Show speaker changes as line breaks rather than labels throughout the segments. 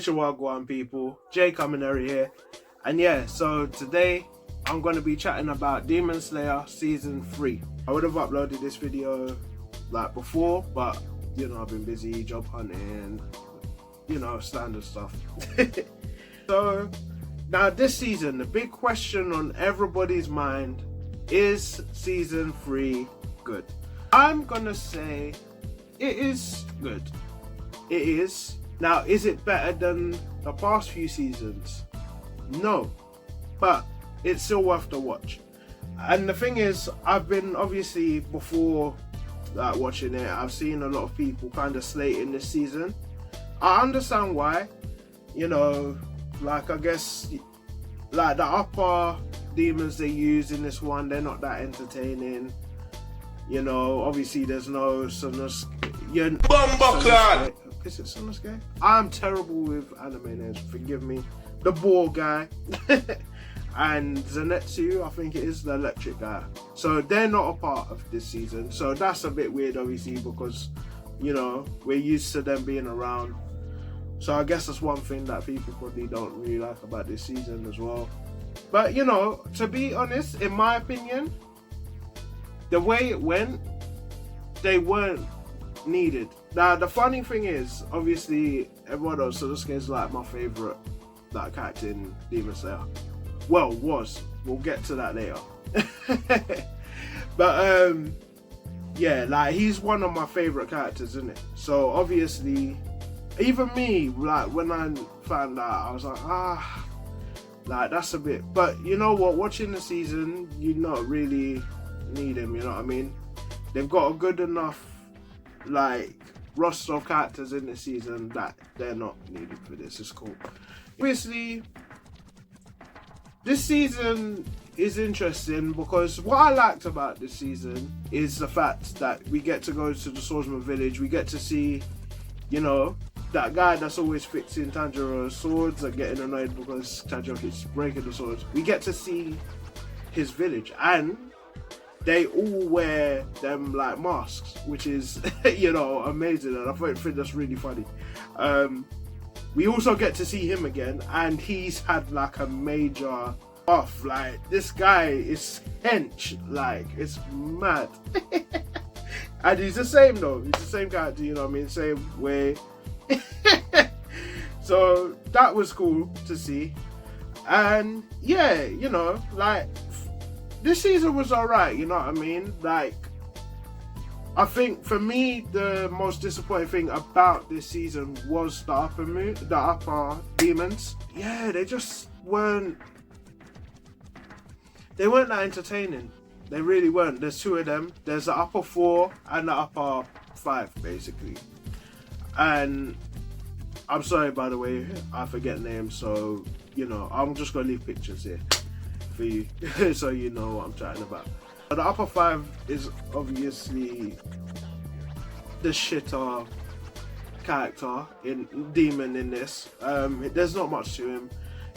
Wagwan people, JayKaminari here, and yeah, so today I'm going to be chatting about Demon Slayer Season 3. I would have uploaded this video like before, but you know, I've been busy job hunting, you know, standard stuff. So now this season, the big question on everybody's mind is Season 3 good? I'm gonna say it is good. It is. Now, is it better than the past few seasons? No, but it's still worth the watch. And the thing is, I've been obviously before like watching it, I've seen a lot of people kind of slating this season. I understand why. You know, like I guess like the upper demons they use in this one, they're not that entertaining. You know, obviously there's no Sonosuke. Is it Sonosuke? I'm terrible with anime names, forgive me. The ball guy. And Zenitsu, I think it is, the electric guy. So they're not a part of this season. So that's a bit weird, obviously, because, you know, we're used to them being around. So I guess that's one thing that people probably don't really like about this season as well. But, you know, to be honest, in my opinion, the way it went, they weren't needed. Now, the funny thing is, obviously, everyone knows Sonosuke is like my favourite like character in Demon Slayer. Well, was. We'll get to that later. But, yeah, like, he's one of my favourite characters, isn't it? So, obviously, even me, like, when I found out, I was like, like, that's a bit. But, you know what? Watching the season, you not really need him, you know what I mean? They've got a good enough, like, roster of characters in this season that they're not needed for this. It's cool. Obviously, this season is interesting because what I liked about this season is the fact that we get to go to the Swordsmith village. We get to see, you know, that guy that's always fixing Tanjiro's swords and getting annoyed because Tanjiro keeps breaking the swords. We get to see his village, and they all wear them like masks, which is, you know, amazing, and I think that's really funny. We also get to see him again, and he's had like a major buff. Like, this guy is hench, like, it's mad. And he's the same though, he's the same character, you know what I mean, same way. So that was cool to see. And yeah, you know, like, this season was alright, you know what I mean? Like, I think for me, the most disappointing thing about this season was the upper demons. Yeah, they just weren't. They weren't that entertaining. They really weren't. There's two of them. There's the upper 4 and the upper 5, basically. And I'm sorry, by the way, I forget names, so you know, I'm just gonna leave pictures here for you so you know what I'm chatting about. But the upper 5 is obviously the shitter character in demon in this. There's not much to him.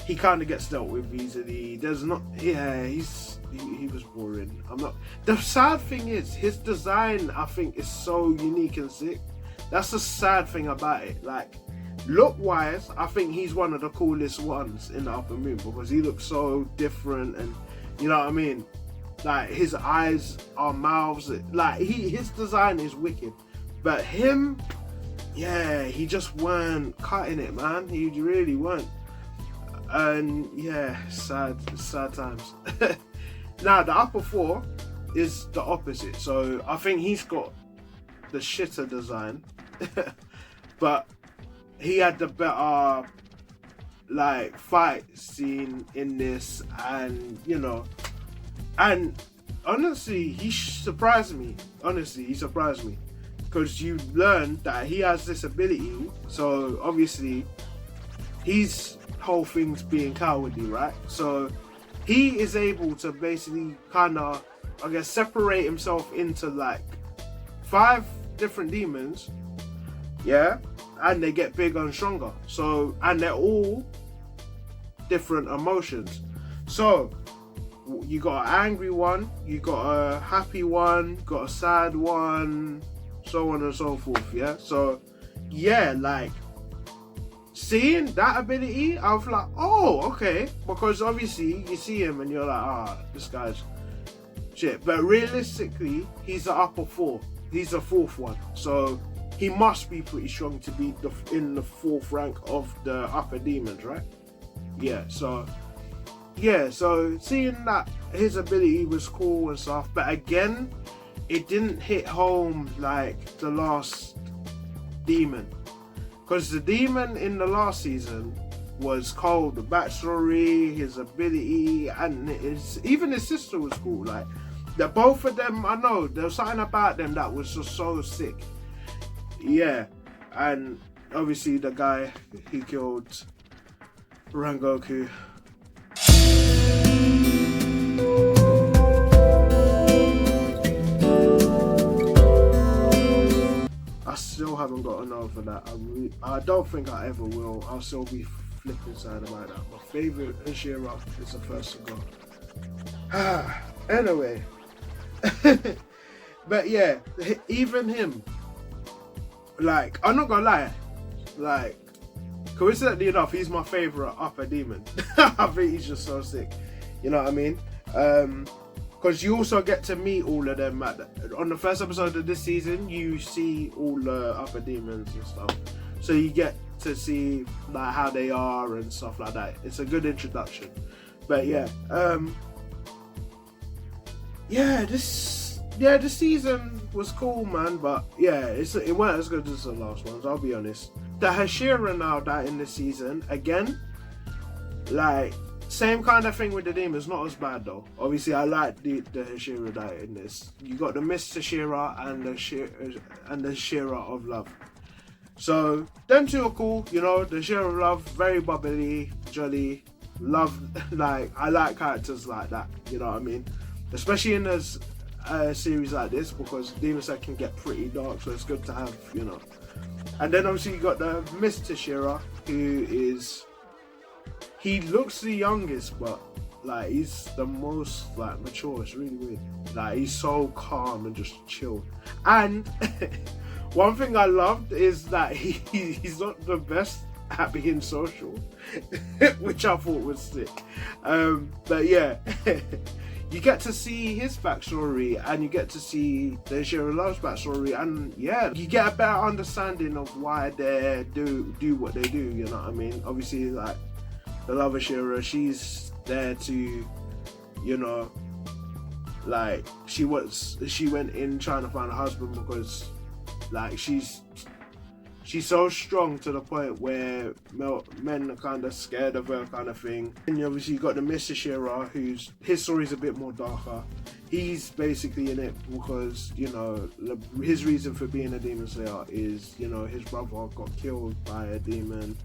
He kind of gets dealt with easily. There's not, yeah, he was boring. I'm not. The sad thing is, his design, I think, is so unique and sick. That's the sad thing about it. Like, look wise, I think he's one of the coolest ones in the Upper Moon because he looks so different, and you know what I mean. Like, his eyes are mouths. Like, his design is wicked. But him, yeah, he just weren't cutting it, man. He really weren't. And yeah, sad times. Now, the upper 4 is the opposite. So I think he's got the shitter design. But he had the better, like, fight scene in this. And, you know, and honestly, he surprised me. Honestly, he surprised me. Because you learn that he has this ability. So obviously, his whole thing's being cowardly, right? So he is able to basically kind of, I guess, separate himself into like 5 different demons. Yeah. And they get bigger and stronger. So, and they're all different emotions. So you got an angry one, you got a happy one, got a sad one, so on and so forth. Yeah, so yeah, like, seeing that ability, I was like, oh, okay. Because obviously you see him and you're like, this guy's shit. But realistically, he's the upper 4. He's the 4th one. So he must be pretty strong to be in the 4th rank of the upper demons, right? Yeah, so seeing that his ability was cool and stuff, but again, it didn't hit home like the last demon. Because the demon in the last season was cold. The backstory, his ability, and even his sister was cool. Like, both of them, I know, there was something about them that was just so sick. Yeah, and obviously the guy he killed Rangoku. I still haven't gotten over that. I don't think I ever will. I'll still be flipping sad about that. My favourite Hashira is the first to go. Anyway. But yeah, even him, like, I'm not gonna lie, like, coincidentally enough, he's my favourite upper demon. I think he's just so sick. You know what I mean? Because you also get to meet all of them on the first episode of this season. You see all the upper demons and stuff, so you get to see like how they are and stuff like that. It's a good introduction. But yeah, this season was cool, man. But yeah, it weren't as good as the last ones, I'll be honest. The Hashira now that in this season, again, like, same kind of thing with the demons, not as bad though. Obviously, I like the Hashira that in this. You got the Mist Hashira and the Hashira of Love. So them two are cool, you know. The Hashira of Love, very bubbly, jolly, love. Like, I like characters like that. You know what I mean? Especially in a series like this, because Demon Slayer can get pretty dark, so it's good to have, you know. And then obviously you got the Mr. Shira, who is, he looks the youngest, but like he's the most like mature. It's really weird. Like, he's so calm and just chill. And one thing I loved is that he's not the best at being social, which I thought was sick. But yeah. You get to see his backstory, and you get to see the Hashira Love's backstory, and yeah, you get a better understanding of why they do what they do, you know what I mean? Obviously, like, the Love Hashira, she's there to, you know, like, she went in trying to find a husband because, like, she's so strong to the point where men are kind of scared of her, kind of thing. And you obviously got the Mr. Shira, his story's a bit more darker. He's basically in it because, you know, his reason for being a demon slayer is, you know, his brother got killed by a demon.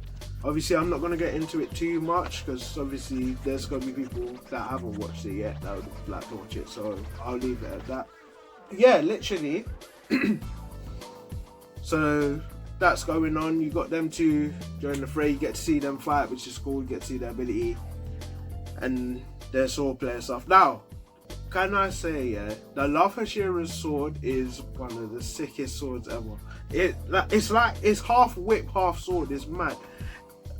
Obviously, I'm not going to get into it too much because obviously there's going to be people that haven't watched it yet that would like to watch it, so I'll leave it at that. Yeah, literally. So that's going on. You got them two during the fray. You get to see them fight, which is cool. You get to see their ability and their sword player stuff. Now, can I say, yeah, the Love Hashira's sword is one of the sickest swords ever. It's half whip, half sword. It's mad.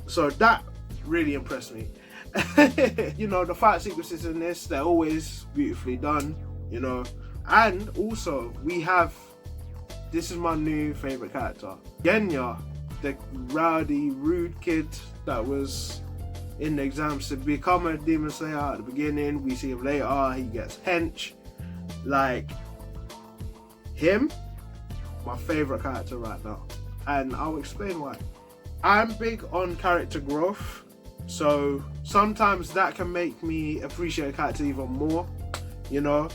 So that really impressed me. You know, the fight sequences in this, they're always beautifully done, you know. And also, we have, this is my new favourite character, Genya, the rowdy, rude kid that was in the exams to become a demon slayer at the beginning. We see him later, he gets hench. Like, him, my favourite character right now. And I'll explain why. I'm big on character growth, so sometimes that can make me appreciate a character even more, you know.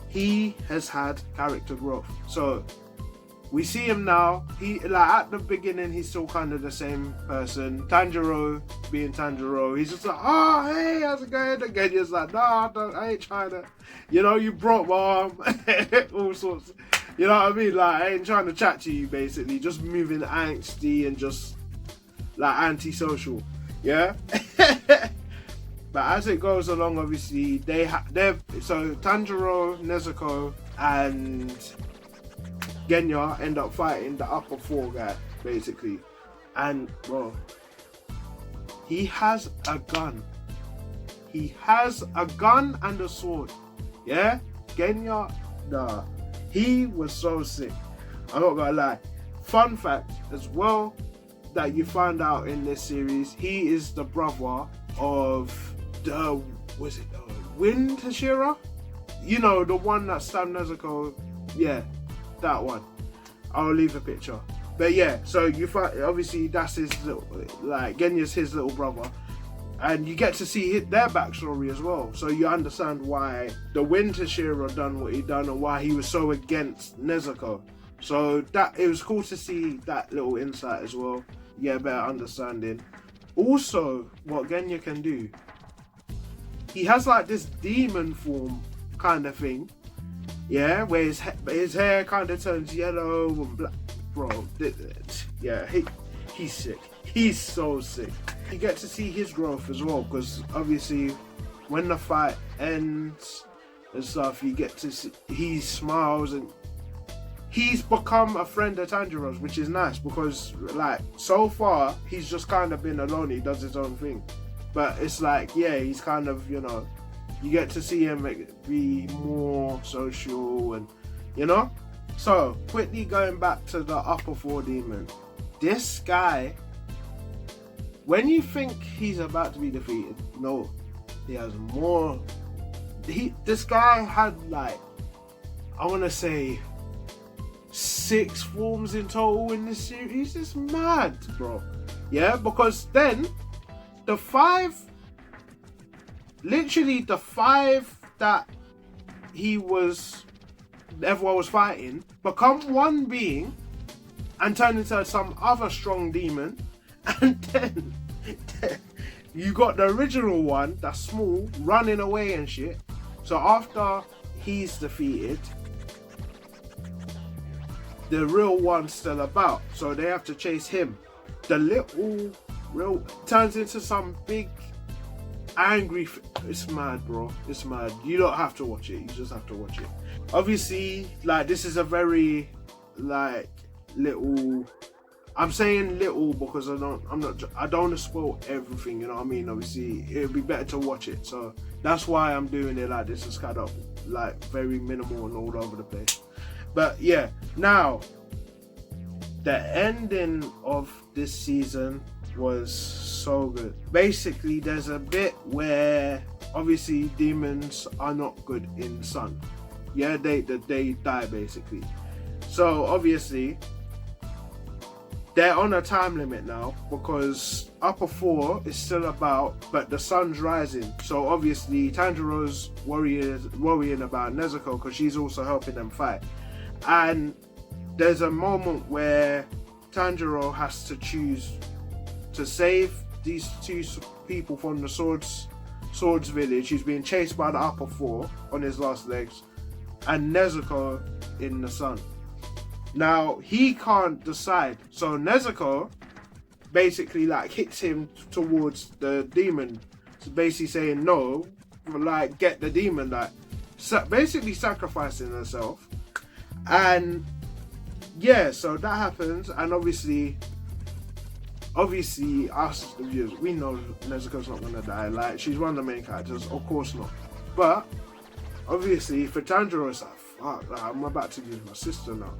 He has had character growth. So we see him now. He, like, at the beginning, he's still kind of the same person. Tanjiro being Tanjiro, he's just like, oh, hey, how's it going? Again, he's like, nah, I ain't trying to, you know, you broke my arm, all sorts. You know what I mean? Like, I ain't trying to chat to you, basically. Just moving angsty and just, like, antisocial. Yeah? But as it goes along, obviously, so Tanjiro, Nezuko, and Genya end up fighting the upper four guy, basically. And bro, he has a gun. He has a gun and a sword. Yeah? Genya, nah. He was so sick. I'm not gonna lie. Fun fact as well that you find out in this series, he is the brother of the, Wind Hashira? You know, the one that stabbed Nezuko. Yeah, that one. I'll leave a picture. But yeah, so you find, obviously that's his little, like, Genya's his little brother. And you get to see their backstory as well. So you understand why the Wind Hashira done what he done and why he was so against Nezuko. So that, it was cool to see that little insight as well. Yeah, better understanding. Also, what Genya can do, he has like this demon form kind of thing. Yeah, where his hair kind of turns yellow and black. Bro, yeah, he's sick. He's so sick. You get to see his growth as well, because obviously when the fight ends and stuff, you get to see he smiles and he's become a friend of Tanjiro's, which is nice because, like, so far he's just kind of been alone. He does his own thing, but it's like, yeah, he's kind of, you know, you get to see him be more social and, you know. So quickly going back to the upper four demon, this guy, when you think he's about to be defeated, no, he has more. This guy had, like, I want to say 6 forms in total in this series. It's mad, bro. Yeah, because then the 5, literally the 5 that everyone was fighting, become one being and turn into some other strong demon. And then you got the original one that's small running away and shit. So after he's defeated, the real one's still about, so they have to chase him. The little real turns into some big angry it's mad, bro. It's mad. You don't have to watch it, you just have to watch it. Obviously, like, this is a very, like, little, I'm saying little because I don't want to spoil everything, you know what I mean? Obviously it would be better to watch it, so that's why I'm doing it like this. It's kind of like very minimal and all over the place. But yeah, now the ending of this season was so good. Basically, there's a bit where obviously demons are not good in sun. Yeah, they die basically. So obviously they're on a time limit now because upper 4 is still about, but the sun's rising. So obviously Tanjiro's worrying about Nezuko because she's also helping them fight. And there's a moment where Tanjiro has to choose to save these 2 people from the Swords village. He's being chased by the upper 4 on his last legs, and Nezuko in the sun. Now he can't decide, so Nezuko basically like hits him towards the demon, so basically saying no, like get the demon, like basically sacrificing herself. And yeah, so that happens, and obviously us the viewers, we know Nezuko's not gonna die. Like, she's one of the main characters, of course not. But obviously for Tanjiro, it's like, fuck, like, I'm about to lose my sister now.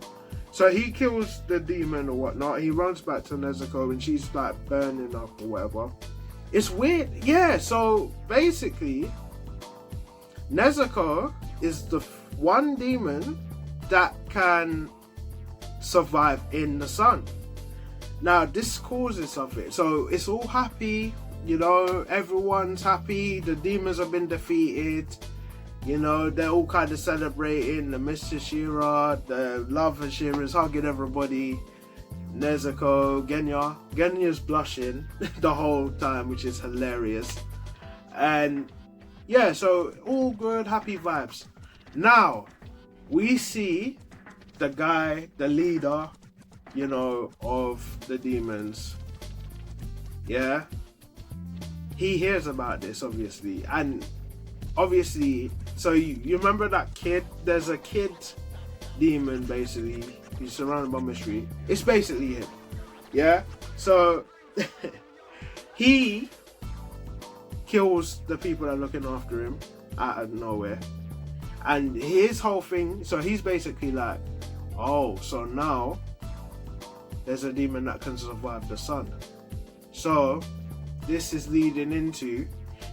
So he kills the demon or whatnot. He runs back to Nezuko and she's like burning up or whatever. It's weird. Yeah, so basically Nezuko is the one demon that can survive in the sun. Now this causes something. So it's all happy, you know, everyone's happy. The demons have been defeated. You know, they're all kind of celebrating. The Mr. Shira, the Love Hashira is hugging everybody. Nezuko, Genya's blushing the whole time, which is hilarious. And yeah, so all good, happy vibes. Now, we see the guy, the leader, you know, of the demons. Yeah. He hears about this, obviously. And obviously, so you remember that kid? There's a kid demon, basically. He's surrounded by mystery. It's basically him. Yeah, so he kills the people that are looking after him out of nowhere. And his whole thing, so he's basically like, oh, so now there's a demon that can survive the sun. So this is leading into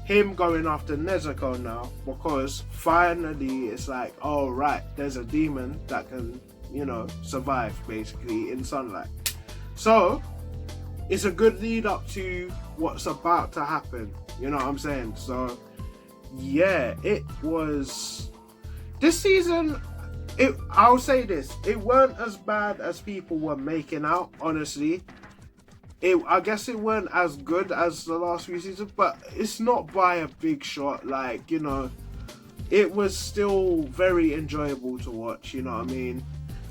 him going after Nezuko now, because finally it's like, oh right, there's a demon that can, you know, survive basically in sunlight. So it's a good lead up to what's about to happen, you know what I'm saying? So yeah, it was this season, I'll say this, it weren't as bad as people were making out, honestly. I guess it weren't as good as the last few seasons, but it's not by a big shot. Like, you know, it was still very enjoyable to watch, you know what I mean?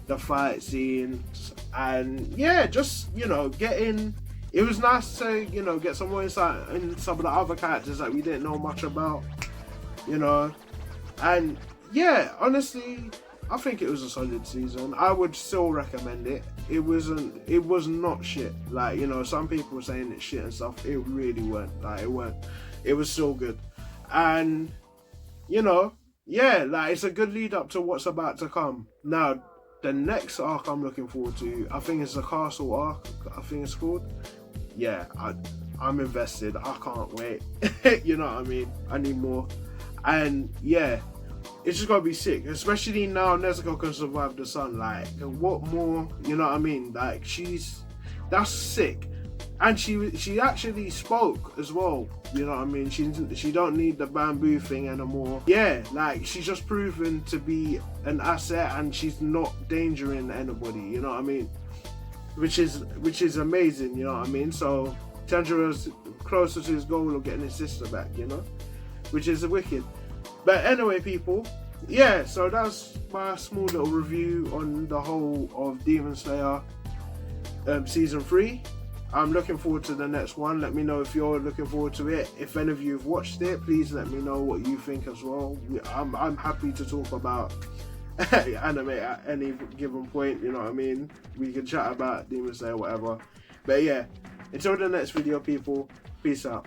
The fight scenes, and yeah, just, you know, it was nice to, you know, get some more insight in some of the other characters that we didn't know much about, you know. And yeah, honestly, I think it was a solid season. I would still recommend it. It was not shit. Like, you know, some people were saying it's shit and stuff. It really weren't. Like, it was still good. And, you know, yeah, like, it's a good lead up to what's about to come. Now, the next arc I'm looking forward to, I think it's the castle arc, I think it's called. Yeah, I'm invested. I can't wait. You know what I mean? I need more. And yeah, it's just gonna be sick, especially now Nezuko can survive the sun. Like, what more? You know what I mean? Like, that's sick. And she actually spoke as well. You know what I mean? She don't need the bamboo thing anymore. Yeah, like, she's just proven to be an asset, and she's not endangering anybody. You know what I mean? Which is amazing. You know what I mean? So Tanjiro's closer to his goal of getting his sister back. You know, which is wicked. But anyway, people, yeah, so that's my small little review on the whole of Demon Slayer Season 3. I'm looking forward to the next one. Let me know if you're looking forward to it. If any of you have watched it, please let me know what you think as well. I'm happy to talk about anime at any given point, you know what I mean? We can chat about Demon Slayer, whatever. But yeah, until the next video, people, peace out.